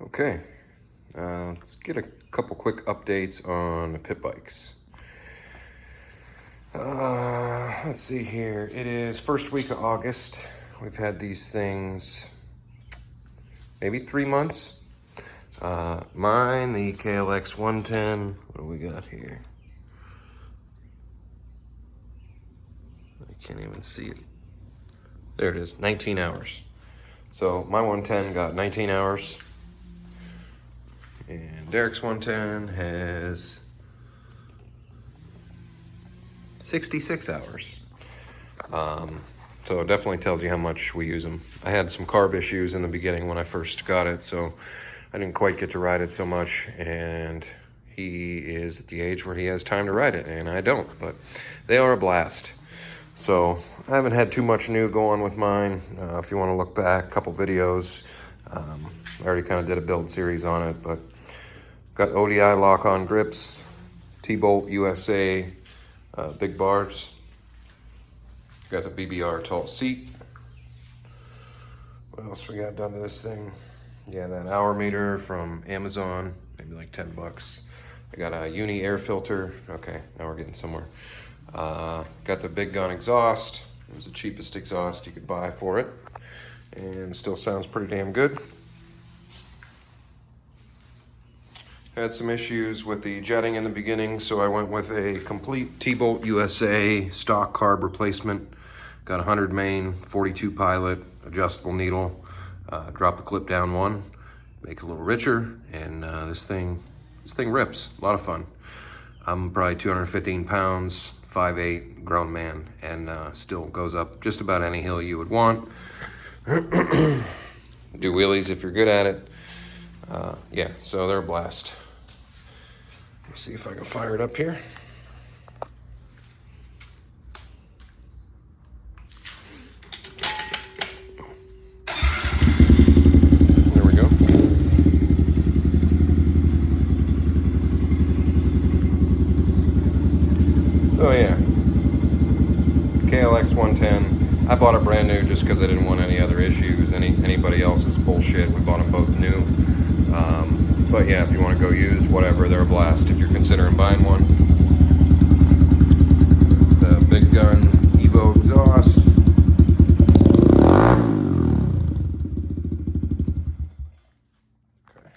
Okay, let's get a couple quick updates on the pit bikes. Let's see here. It is first week of August. We've had these things maybe 3 months. Mine, the KLX110. What do we got here? I can't even see it. There it is, 19 hours. So my 110 got 19 hours. And Derek's 110 has 66 hours. So it definitely tells you how much we use them. I had some carb issues in the beginning when I first got it, so I didn't quite get to ride it so much, and he is at the age where he has time to ride it, and I don't, but they are a blast. So I haven't had too much new going with mine. If you want to look back, a couple videos, I already kind of did a build series on it, but got ODI lock-on grips, TboltUSA big bars. Got the BBR tall seat. What else we got done to this thing? Yeah, that hour meter from Amazon, maybe like 10 bucks. I got a uni air filter. Okay, now we're getting somewhere. Got the big gun exhaust. It was the cheapest exhaust you could buy for it, and still sounds pretty damn good. Had some issues with the jetting in the beginning, so I went with a complete TboltUSA stock carb replacement. Got 100 main, 42 pilot, adjustable needle. Drop the clip down one, make it a little richer, and this thing rips. A lot of fun. I'm probably 215 pounds, 5'8", grown man, and still goes up just about any hill you would want. Do wheelies if you're good at it. Yeah, so they're a blast. Let's see if I can fire it up here. There we go. So yeah, KLX110. I bought it brand new just because I didn't want any other issues, anybody else's bullshit. We bought them both new. But yeah, if you want to go use, whatever, they're a blast if you're considering buying one. It's the big gun EVO exhaust. Okay.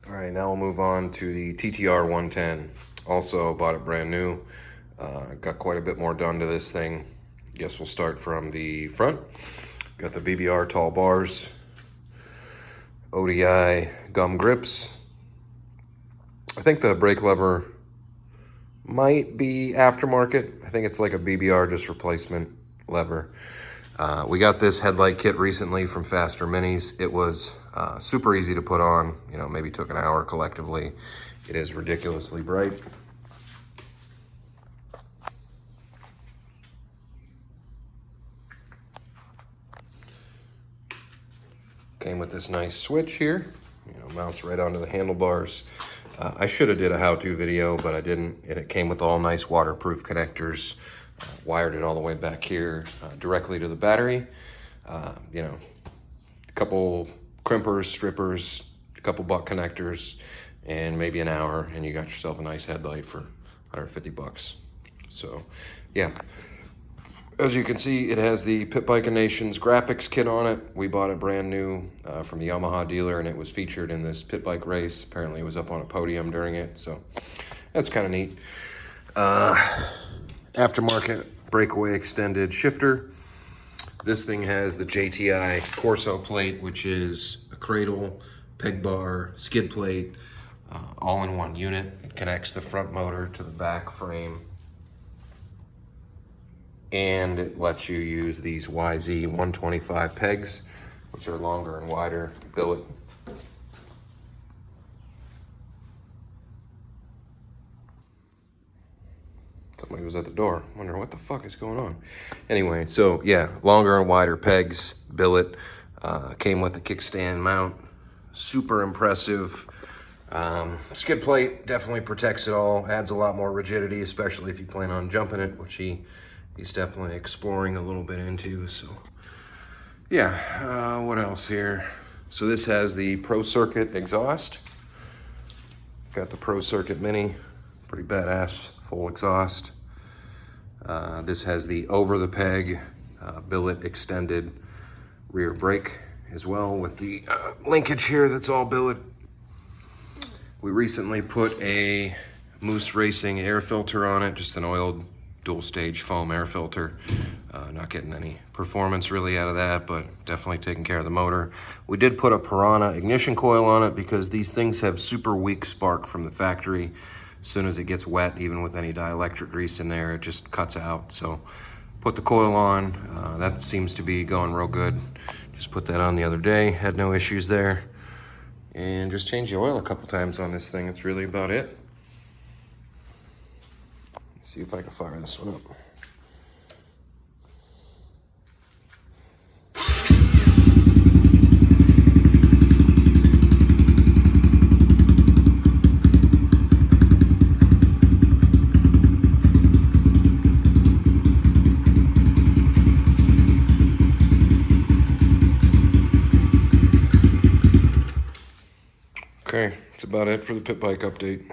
All right, now we'll move on to the TTR110. Also bought it brand new. Got quite a bit more done to this thing. Guess we'll start from the front. Got the BBR tall bars. ODI gum grips. I think the brake lever might be aftermarket. I think it's like a BBR, just replacement lever. We got this headlight kit recently from Faster Minis. It was super easy to put on, maybe took an hour collectively. It is ridiculously bright. Came with this nice switch here, mounts right onto the handlebars. I should have did a how-to video, but I didn't, and it came with all nice waterproof connectors. Wired it all the way back here, directly to the battery. A couple crimpers, strippers, a couple butt connectors, and maybe an hour, and you got yourself a nice headlight for 150 bucks. So, yeah. As you can see, it has the Pit Biking Nations graphics kit on it. We bought it brand new from the Yamaha dealer, and it was featured in this pit bike race. Apparently it was up on a podium during it, so that's kind of neat. Aftermarket breakaway extended shifter. This thing has the JTI Corso Plate, which is a cradle, peg bar, skid plate, all in one unit. It connects the front motor to the back frame, and it lets you use these YZ 125 pegs, which are longer and wider. Billet. Somebody was at the door. Wondering what the fuck is going on. Anyway, so yeah, longer and wider pegs, billet. Came with a kickstand mount. Super impressive. Skid plate definitely protects it all. Adds a lot more rigidity, especially if you plan on jumping it, which he's definitely exploring a little bit into. So Yeah, what else here? So this has the Pro Circuit exhaust. Got the Pro Circuit Mini, pretty badass, full exhaust. This has the over the peg billet extended rear brake as well with the linkage here that's all billet. We recently put a Moose Racing air filter on it, just an oiled dual stage foam air filter. Not getting any performance really out of that, but definitely taking care of the motor. We did put a Piranha ignition coil on it because these things have super weak spark from the factory. As soon as it gets wet, even with any dielectric grease in there, it just cuts out. So put the coil on. That seems to be going real good. Just put that on the other day, had no issues there. And just change the oil a couple times on this thing. That's really about it. Let's see if I can fire this one up. Okay, that's about it for the pit bike update.